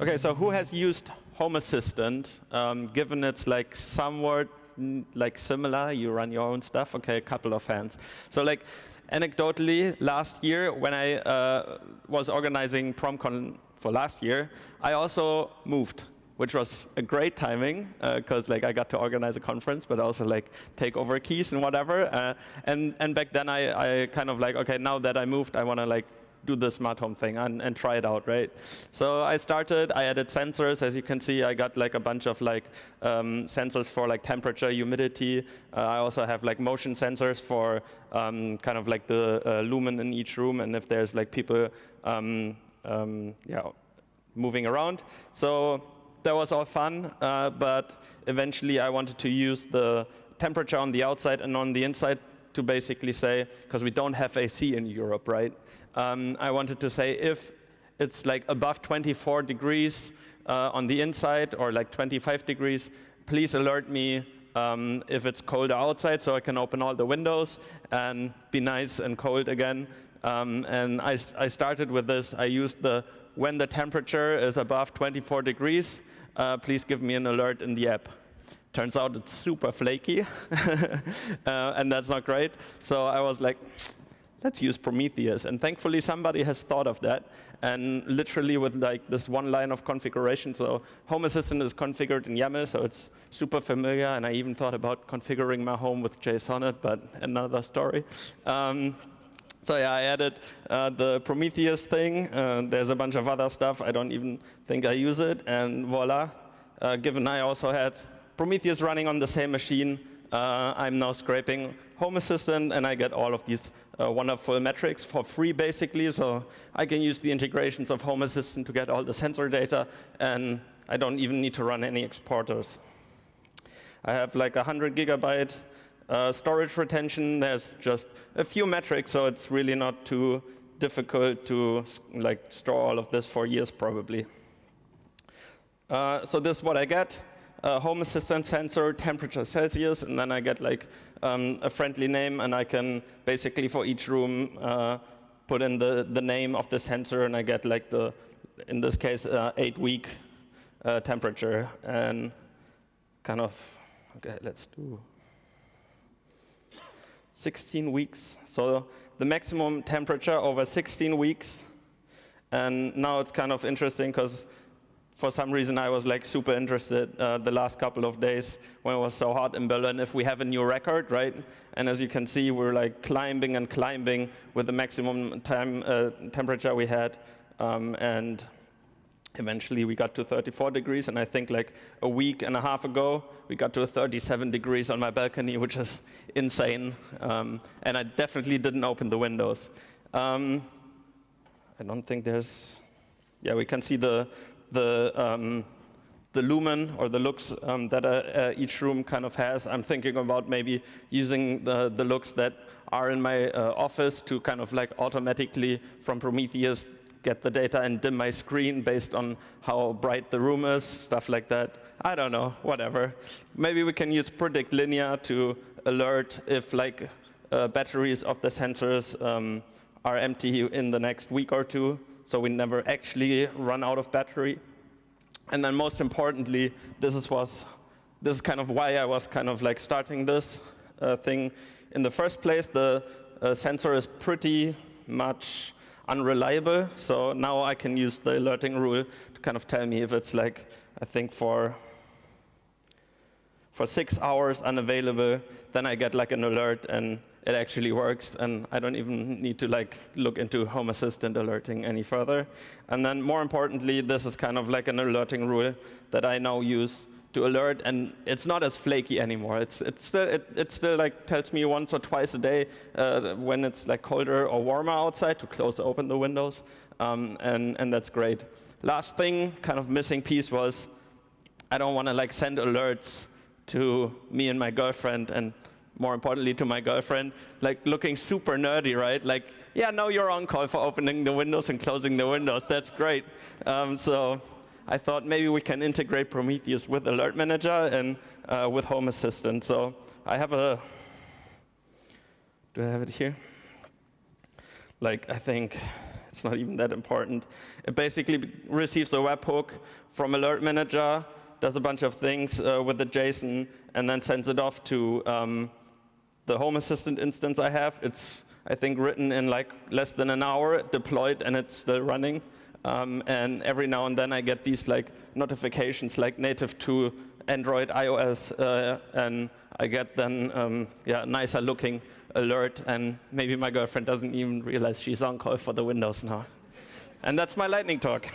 Okay, so who has used Home Assistant, given it's like somewhat like similar, you run your own stuff? Okay, a couple of hands. So like anecdotally, last year when I was organizing PromCon for last year, I also moved, which was a great timing because like I got to organize a conference, but also like take over keys and whatever. And back then I kind of like, okay, now that I moved, I want to like do the smart home thing and try it out, right? So I added sensors. As you can see, I got like a bunch of like sensors for like temperature, humidity. I also have like motion sensors for kind of like the lumen in each room and if there's like people moving around. So that was all fun, but eventually I wanted to use the temperature on the outside and on the inside to basically say, because we don't have AC in Europe, right? I wanted to say if it's like above 24 degrees on the inside or like 25 degrees, please alert me if it's colder outside so I can open all the windows and be nice and cold again. And I started with this. I used the when the temperature is above 24 degrees, please give me an alert in the app. Turns out it's super flaky, and that's not great. So I was like, let's use Prometheus. And thankfully, somebody has thought of that. And literally with like this one line of configuration, so Home Assistant is configured in YAML, so it's super familiar. And I even thought about configuring my home with JSON, but another story. So yeah, I added the Prometheus thing. There's a bunch of other stuff. I don't even think I use it. And voila, given I also had Prometheus running on the same machine, I'm now scraping Home Assistant, and I get all of these wonderful metrics for free, basically. So I can use the integrations of Home Assistant to get all the sensor data, and I don't even need to run any exporters. I have like 100 gigabyte storage retention. There's just a few metrics, so it's really not too difficult to like store all of this for years, probably. So this is what I get. Home Assistant sensor, temperature Celsius, and then I get like a friendly name, and I can basically for each room put in the name of the sensor, and I get like the, in this case, 8-week temperature, and kind of, okay, let's do 16 weeks. So the maximum temperature over 16 weeks, and now it's kind of interesting because for some reason, I was like super interested the last couple of days when it was so hot in Berlin if we have a new record, right? And as you can see, we're like climbing and climbing with the maximum temperature we had. And eventually, we got to 34 degrees. And I think like a week and a half ago, we got to 37 degrees on my balcony, which is insane. And I definitely didn't open the windows. I don't think there's, yeah, we can see the lumen or the looks that each room kind of has. I'm thinking about maybe using the looks that are in my office to kind of like automatically from Prometheus get the data and dim my screen based on how bright the room is, stuff like that. I don't know, whatever. Maybe we can use predict linear to alert if like batteries of the sensors are empty in the next week or two, so we never actually run out of battery. And then most importantly, this is kind of why I was kind of like starting this thing in the first place. The sensor is pretty much unreliable, so now I can use the alerting rule to kind of tell me if it's like, I think for 6 hours unavailable, then I get like an alert and it actually works, and I don't even need to like look into Home Assistant alerting any further. And then more importantly, this is kind of like an alerting rule that I now use to alert, and it's not as flaky anymore. It still like tells me once or twice a day when it's like colder or warmer outside to close open the windows, and that's great. Last thing, kind of missing piece was I don't want to like send alerts to me and my girlfriend, and more importantly to my girlfriend, like looking super nerdy, right? Like, yeah, now you're on call for opening the windows and closing the windows. That's great. So I thought maybe we can integrate Prometheus with Alert Manager and with Home Assistant. So I have a, do I have it here? Like, I think it's not even that important. It basically receives a webhook from Alert Manager, does a bunch of things with the JSON, and then sends it off to the Home Assistant instance I have. It's, I think, written in like less than an hour, deployed, and it's still running. And every now and then I get these like notifications, like native to Android, iOS, and I get then nicer looking alert, and maybe my girlfriend doesn't even realize she's on call for the Windows now. And that's my lightning talk.